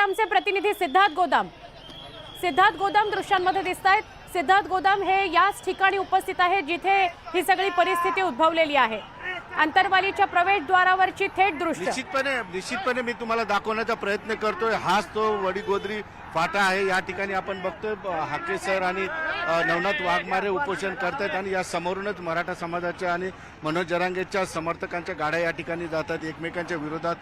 गोदामचे प्रतिनिधी सिद्धार्थ गोदाम दृश्यांमध्ये दिसत आहेत। सिद्धार्थ गोदाम हे याच ठिकाणी उपस्थित आहे जिथे ही सगळी परिस्थिती उद्भवलेली आहे। अंतरवालीच्या प्रवेशद्वारावरची थेट दृश्य निश्चितपणे मी तुम्हाला दाखवण्याचा प्रयत्न करतोय। हाच तो वडीगोद्री फाटा आहे। या ठिकाणी आपण बघतोय हाके सर आणि नवनाथ वाघमारे उपोषण करतात आणि या समोरूनच मराठा समाजाच्या आणि मनोज जरांगेच्या समर्थकांच्या गाड्या या ठिकाणी जातात। एकमेकांच्या विरोधात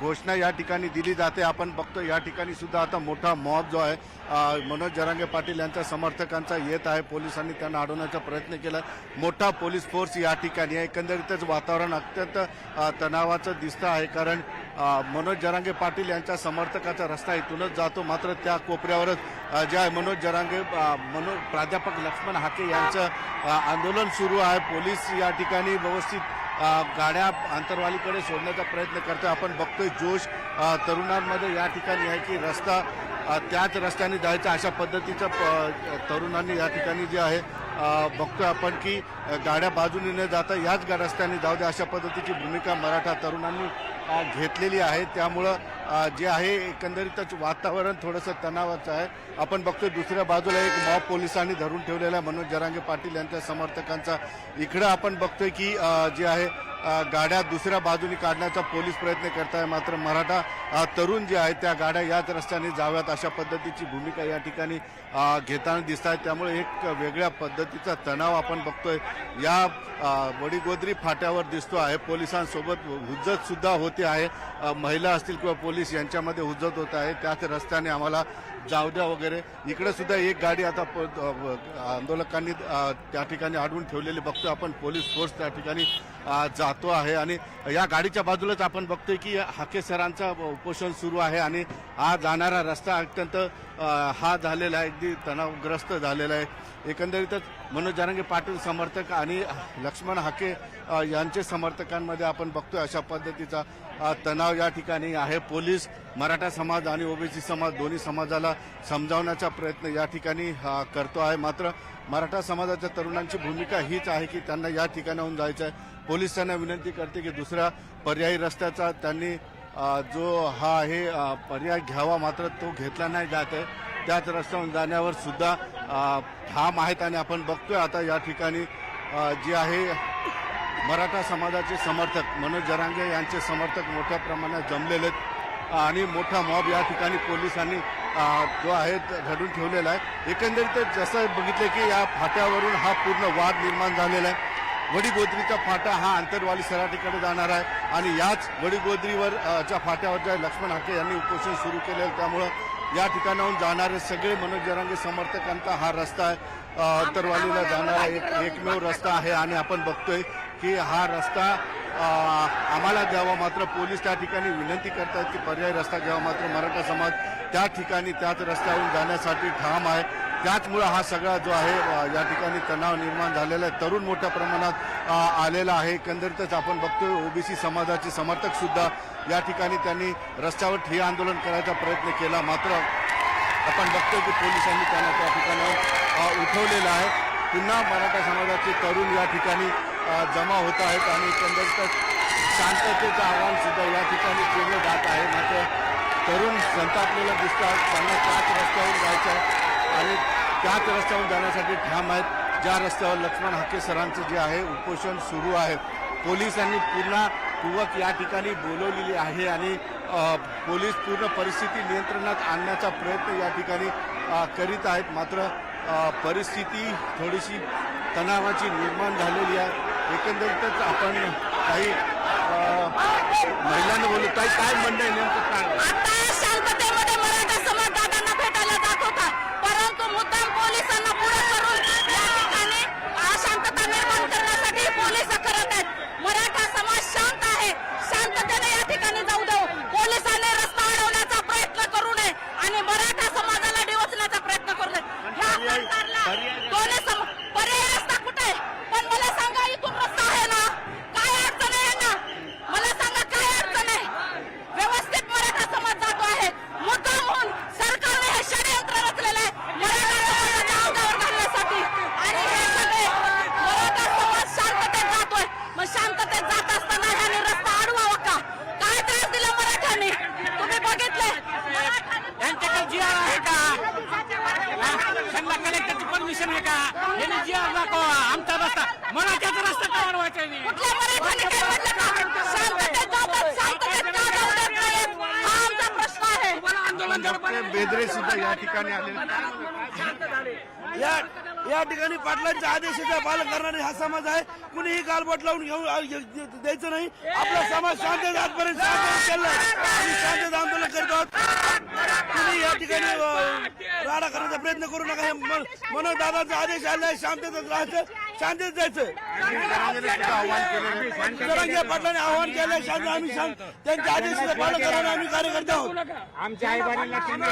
घोषणा या ठिकाणी दिली जाते। आपण बघतो या ठिकाणी सुद्धा आता मोठा मॉब जो आहे मनोज जरांगे पाटील यांच्या समर्थकांचा येत आहे। पोलिसांनी त्यांना अडवण्याचा प्रयत्न केला। मोठा पोलीस फोर्स या ठिकाणी आहे। एकंदरीतच वातावरण अत्यंत तणावाचं दिसतं आहे, कारण मनोज जरांगे पाटील यांच्या समर्थकाचा रस्ता इथूनच जातो। मात्र त्या कोपऱ्यावरच जे आहे मनोज जरांगे प्राध्यापक लक्ष्मण हाके यांचं आंदोलन सुरू आहे। पोलीस या ठिकाणी व्यवस्थित गाड्या अंतरवालीकडे सोडण्याचा प्रयत्न करतोय। आपण बघतोय जोश तरुणांमध्ये या ठिकाणी आहे की रस्ता त्याच रस्त्याने जायचा अशा पद्धतीचं तरुणांनी या ठिकाणी जे आहे बघतोय आपण की गाड्या बाजूने न जाता याच रस्त्याने जाऊ द्या अशा पद्धतीची भूमिका मराठा तरुणांनी घेतलेली आहे। त्यामुळं जे आहे एकंदरीतच वातावरण थोडंसं तणावाचं आहे। आपण बघतोय दुसऱ्या बाजूला एक मॉब पोलिसांनी धरून ठेवलेला आहे मनोज जरांगे पाटील यांच्या समर्थकांचा। इकडं आपण बघतोय की जे आहे गाड्या दुसऱ्या बाजूने काढण्याचा पोलीस प्रयत्न करत आहे। मात्र मराठा तरुण जे आहेत त्या गाड्या याच रस्त्याने जाव्यात अशा पद्धतीची भूमिका या ठिकाणी घेताना दिसत आहे। त्यामुळे एक वेगळ्या पद्धतीचा तणाव आपण बघतोय या वडीगोद्री फाट्यावर दिसतो आहे। पोलिसांसोबत हुज्जत सुद्धा होते आहे। महिला असतील किंवा पोलीस यांच्यामध्ये हुज्जत होत आहे। त्याच रस्त्याने आम्हाला जाऊ द्या वगैरे। इकडे सुद्धा एक गाडी आता आंदोलकांनी त्या ठिकाणी अडवून ठेवलेली बघतोय आपण। पोलीस फोर्स त्या ठिकाणी जातो आहे आणि या गाडीच्या बाजूलाच आपण बघतोय की हाके सरांचा उपोषण सुरू आहे आणि हा जाणारा रस्ता अत्यंत हा झालेला आहे, अगदी तणावग्रस्त झालेला आहे। एकंदरीतच मनोज जरांगे पाटील समर्थक आणि लक्ष्मण हाके यांचे समर्थकांमध्ये आपण बघतोय अशा पद्धतीचा तणाव या ठिकाणी आहे। पोलीस मराठा समाज आणि ओबीसी समाज दोन्ही समाजाला समजावण्याचा प्रयत्न या ठिकाणी करतो आहे। मात्र मराठा समाजाच्या तरुणांची भूमिका हीच आहे की त्यांना या ठिकाणाहून जायचं आहे। पोलीस त्यांना विनंती करते की दुसऱ्या पर्यायी रस्त्याचा त्यांनी जो हा आहे पर्याय घ्यावा, मात्र तो घेतला नाही जात आहे। त्याच रस्त्यावरून जाण्यावर सुद्धा ठाम आहेत आणि आपण बघतोय आता या ठिकाणी जे आहे मराठा समाजाचे समर्थक मनोज जरांगे यांचे समर्थक मोठ्या प्रमाणात जमलेले आहेत आणि मोठा मॉब या ठिकाणी पोलिसांनी जो आहे घडून ठेवलेला आहे। एकंदरीत जसं बघितलं की या फाट्यावरून हा पूर्ण वाद निर्माण झालेला आहे। वडीगोद्रीचा फाटा हा अंतरवाली सराटीकडे जाणार आहे आणि याच वडीगोद्रीवर च्या फाट्यावर ज्या लक्ष्मण हाके यांनी उपोषण सुरू केले, त्यामुळं या ठिकाणाहून जाणारे सगळे मनोज जरांगे समर्थकांचा हा रस्ता आहे अंतरवालीला जाणारा एकमेव रस्ता आहे आणि आपण बघतोय की हा रस्ता आम्हाला द्यावा। मात्र पोलीस त्या ठिकाणी विनंती करतात की पर्यायी रस्ता घ्यावा, मात्र मराठा समाज त्या ठिकाणी त्याच रस्त्यावरून जाण्यासाठी ठाम आहे। त्याचमुळे हा सगळा जो आहे या ठिकाणी तणाव निर्माण झालेला आहे। तरुण मोठ्या प्रमाणात आलेला आहे। एकंदरीतच आपण बघतोय ओबीसी समाजाचे समर्थक सुद्धा या ठिकाणी त्यांनी रस्त्यावर ठिय्या आंदोलन करायचा प्रयत्न केला, मात्र आपण बघतोय की पोलिसांनी त्यांना त्या ठिकाणी उठवलेलं आहे। पुन्हा मराठा समाजाचे तरुण या ठिकाणी जमा होत आहेत आणि एकंदरीतच शांततेचं आव्हान सुद्धा या ठिकाणी केलं जात आहे। मात्र तरुण संतापलेला दिसतात, त्यांना त्याच रस्त्यावरून जायचं आहे आणि त्याच रस्त्यावरून जाण्यासाठी ठाम आहेत ज्या रस्त्यावर लक्ष्मण हाके सरांचं जे आहे उपोषण सुरू आहे। पोलिसांनी पूर्णपूर्वक या ठिकाणी बोलवलेली आहे आणि पोलीस पूर्ण परिस्थिती नियंत्रणात आणण्याचा प्रयत्न या ठिकाणी करीत आहेत। मात्र परिस्थिती थोडीशी तणावाची निर्माण झालेली आहे। एकंदरीतच आपण काही महिलांना बोलत आहे, काय म्हणणं आहे नेमकं काय? आता शांततेमध्ये मराठा समाज दादांना भेटायला जात होता, परंतु मुद्दाम पोलिसांना पुढे करून या ठिकाणी अशांतता निर्माण करण्यासाठी पोलीस करत आहेत। मराठा समाज शांत आहे, शांततेने या ठिकाणी जाऊ देऊ। पोलिसांनी रस्ता अडवण्याचा प्रयत्न करू नये आणि मराठा समाजाला डिवचण्याचा प्रयत्न करू नये। ह्या सरकारला दोन्ही पर्यायी रस्ता कुठे आहे? पण मला सांगा, इथून रस्ता आहे ना? काय अडचण आहे ना? मला सांगा काय अडचण आहे? व्यवस्थित मराठा समाज आरक्षण आहे का यांनी जी अर्ज दाखवा आमचा रस्ता मराठ्याचा रस्ता का वाढवायचा नाही कुठल्या मराठ्याने काय म्हटलं का? शांततेत जातात, शांततेत का जाऊ देत नाहीत? हा आमचा प्रश्न आहे. आंदोलन डॉक्टर बेदरे सुद्धा या ठिकाणी आले. या ठिकाणी पाटलांच्या आदेशाचा पालन करणारे हा समाज आहे. कुणीही गालबोट लावून द्यायचं नाही. आपला समाज शांततेत आजपर्यंत चाललाय. आम्ही शांततेत आंदोलन करतो. कुणी या ठिकाणी राडा करण्याचा प्रयत्न करू नका. हे मनोज दादाचा आदेश आलाय. शांततेत राहायचं, शांततेत जायचं. जरांगे पाटलांनी आवाहन केलंय शांत. आम्ही त्यांच्या आदेशाचं पालन करणारे आम्ही कार्यकर्ते आहोत. आमच्या आई वडिलांना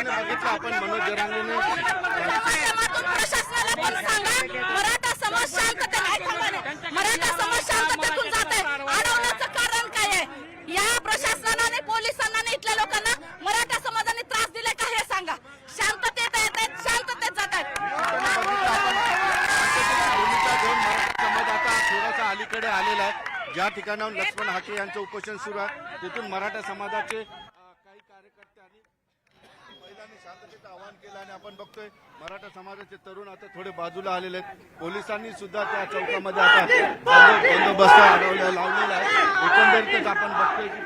आपण मनोज जरांगेने माध्यमातून प्रशासनाला पण सांगा, मराठा समाज शांततेत मराठा समाज शांततेतून जात आहे. अडवण्याचं कारण काय आहे? या प्रशासनाने पोलिसांना आणि इथल्या लोकांना मराठा समाजाने त्रास दिलाय का हे सांगा. शांततेत येत आहेत, शांततेत जात आहेत. भूमिका घेऊन मराठा समाज आता थोडासा अलीकडे आलेला आहे. ज्या ठिकाणाहून लक्ष्मण हाके यांचं उपोषण सुरू आहे तिथून मराठा समाजाचे काही कार्यकर्ते आणि महिलांनी शांततेचं आवाहन केलं आणि आपण बघतोय मराठा समाजाचे तरुण आता थोडे बाजूला आलेले आहेत. पोलिसांनी सुद्धा त्या चौकामध्ये आता बंदोबस्त लावलेला आहे. एकंदरीतच आपण बघतोय की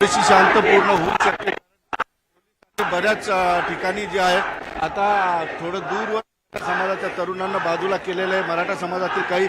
परिस्थिती शांतपूर्ण होऊ शकते. बऱ्याच ठिकाणी जे आहे आता थोडं दूरवर समाजाच्या तरुणांना बाजूला केलेलं आहे. मराठा समाजातील काही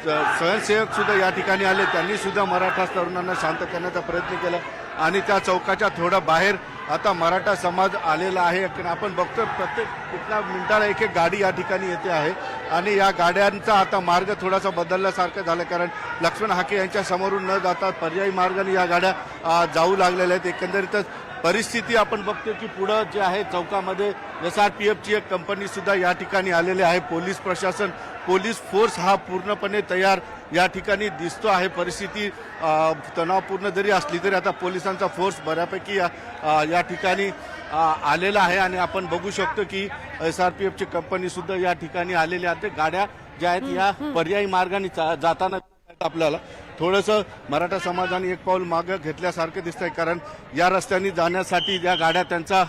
स्वयंसेवक सुद्धा या ठिकाणी आले. त्यांनी सुद्धा मराठा तरुणांना शांत करण्याचा प्रयत्न केला आणि त्या चौकाच्या थोडा बाहेर आता मराठा समाज आलेला आहे. आपण बघतो प्रत्येक कुठल्या मिनिटाला एक एक गाडी या ठिकाणी येते आहे आणि या गाड्यांचा आता मार्ग थोडासा बदलल्यासारखं झालं. कारण लक्ष्मण हाके यांच्या समोरून न जाता पर्यायी मार्गाने या गाड्या जाऊ लागलेल्या आहेत. एकंदरीतच परिस्थिती आपण बघतो की पुढं जे आहे चौकामध्ये SRPFची एक कंपनी सुद्धा या ठिकाणी आलेली आहे. पोलीस प्रशासन, पोलीस फोर्स हा पूर्णपणे तयार या ठिकाणी दिसतो आहे. परिस्थिती तणावपूर्ण जरी असली तरी आता पोलिसांचा फोर्स बऱ्यापैकी या ठिकाणी आलेला आहे आणि आपण बघू शकतो की SRPFची कंपनी सुद्धा या ठिकाणी आलेली आहे. गाड्या ज्या आहेत या पर्यायी मार्गाने जाताना आपल्याला थोडंसं मराठा समाजाने एक पाऊल मागं घेतल्यासारखं दिसतंय. कारण या रस्त्याने जाण्यासाठी ज्या गाड्या त्यांचा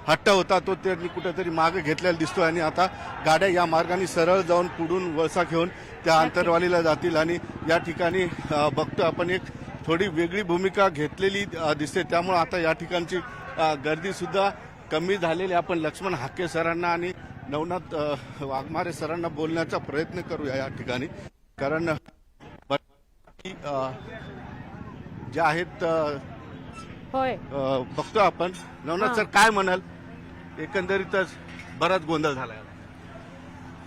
हट्ट होता तो त्यांनी कुठेतरी मागे घेतलेला दिसतोय आणि आता गाड्या या मार्गाने सरळ जाऊन पुढून वळसा घेऊन त्या आंतरवालीला जातील आणि या ठिकाणी बघतो आपण एक थोडी वेगळी भूमिका घेतलेली दिसते. त्यामुळे आता या ठिकाणची गर्दी सुद्धा कमी झालेली. आपण लक्ष्मण हाके सरांना आणि नवनाथ वाघमारे सरांना बोलण्याचा प्रयत्न करूया या ठिकाणी. कारण जे आहेत होय बघतो आपण. नवनाथ सर काय म्हणाल? एकंदरीतच बराच गोंधळ झालाय.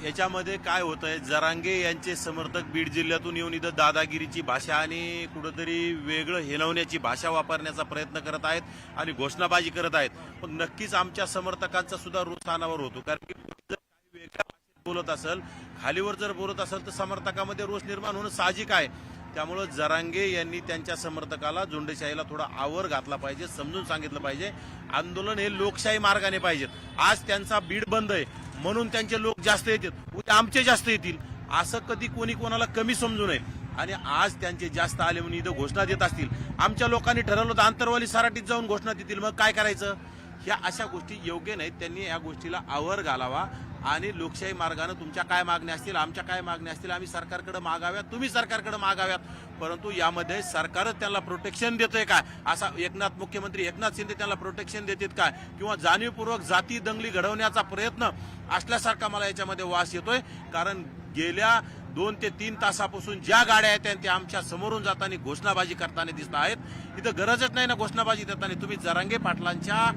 याच्यामध्ये काय होत आहे, जरांगे यांचे समर्थक बीड जिल्ह्यातून येऊन इथं दादागिरीची भाषा आणि कुठंतरी वेगळं हेलवण्याची भाषा वापरण्याचा प्रयत्न करत आहेत आणि घोषणाबाजी करत आहेत. पण नक्कीच आमच्या समर्थकांचा सुद्धा रोष स्थानावर होतो. कारण की जर काही वेगळ्या भाषेत बोलत असेल, खालीवर जर बोलत असेल तर समर्थकामध्ये रोष निर्माण होणं साहजिक आहे. त्यामुळं जरांगे यांनी त्यांच्या समर्थकाला झुंडशाहीला थोडा आवर घातला पाहिजे, समजून सांगितलं पाहिजे. आंदोलन हे लोकशाही मार्गाने पाहिजेत. आज त्यांचा बीड बंद आहे म्हणून त्यांचे लोक जास्त येतील, उद्या आमचे जास्त येतील असं कधी कोणी कोणाला कमी समजू नये. आणि आज त्यांचे जास्त आले म्हणून इथं घोषणा देत असतील. आमच्या लोकांनी ठरवलं होतं आंतरवाली सराटीत जाऊन घोषणा देतील, मग काय करायचं? ह्या अशा गोष्टी योग्य नाहीत. त्यांनी या गोष्टीला आवर घालावा आणि लोकशाही मार्गाने तुमच्या काय मागण्या असतील, आमच्या काय मागण्या असतील, आम्ही सरकारकडे मागाव्यात, तुम्ही सरकारकडे मागाव्यात. परंतु यामध्ये सरकारच त्यांना प्रोटेक्शन देतोय काय? असा मुख्यमंत्री एकनाथ शिंदे त्यांना प्रोटेक्शन देतात काय? किंवा जाणीवपूर्वक जाती दंगली घडवण्याचा प्रयत्न असल्यासारखा मला याच्यामध्ये वास येतोय. कारण गेल्या 2 ते 3 तासापासून ज्या गाड्या आहेत त्या आमच्या समोरून जाताना घोषणाबाजी करताना दिसत आहेत. इथं गरजच नाही ना घोषणाबाजी देताना. तुम्ही जरांगे पाटलांच्या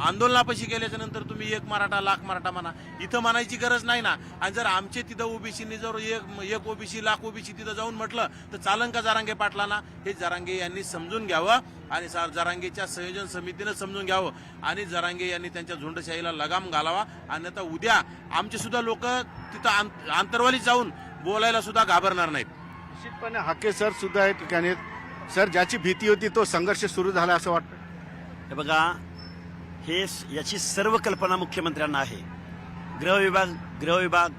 आंदोलनापाशी गेल्याच्या नंतर तुम्ही 1 मराठा लाख मराठा म्हणा, इथं म्हणायची गरज नाही ना. आणि जर आमचे तिथं ओबीसीनी जर एक ओबीसी लाख ओबीसी तिथं जाऊन म्हटलं तर चालन का जरांगे पाटलांना? हे जरांगे यांनी समजून घ्यावं आणि जरांगेच्या संयोजन समितीनं समजून घ्यावं आणि जरांगे यांनी त्यांच्या झुंडशाहीला लगाम घालावा. आणि आता उद्या आमचे सुद्धा लोक तिथं आंतरवालीत जाऊन बोलायला सुद्धा घाबरणार नाहीत. निश्चितपणे हाके सर सुद्धा या ठिकाणी. सर, ज्याची भीती होती तो संघर्ष सुरू झाला असं वाटतं? हे बघा, याची सर्व कल्पना मुख्यमंत्र्यांना आहे. गृहविभाग,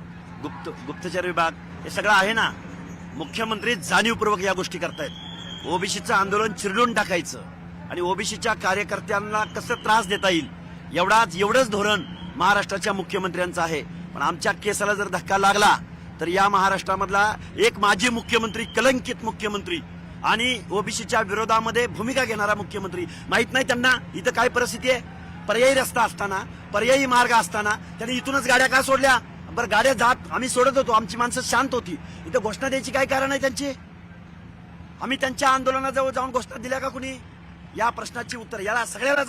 गुप्तचर विभाग हे सगळं आहे ना. मुख्यमंत्री जाणीवपूर्वक या गोष्टी करतायत. ओबीसीचं आंदोलन चिरडून टाकायचं आणि ओबीसीच्या कार्यकर्त्यांना कसं त्रास देता येईल एवढंच धोरण महाराष्ट्राच्या मुख्यमंत्र्यांचा आहे, पण आमच्या केसाला जर धक्का लागला तर या महाराष्ट्रामधला एक माजी मुख्यमंत्री, कलंकित मुख्यमंत्री आणि ओबीसीच्या विरोधामध्ये भूमिका घेणारा मुख्यमंत्री, माहित नाही त्यांना इथं काय परिस्थिती आहे? पर्यायी रस्ता असताना, पर्यायी मार्ग असताना त्यांनी इथूनच गाड्या का सोडल्या? बरं गाड्या जात आम्ही सोडत होतो, आमची माणसं शांत होती, इथं घोषणा द्यायची काय कारण आहे त्यांची? आम्ही त्यांच्या आंदोलनाजवळ जाऊन घोषणा दिल्या का कुणी? या प्रश्नाची उत्तर, याला सगळ्याला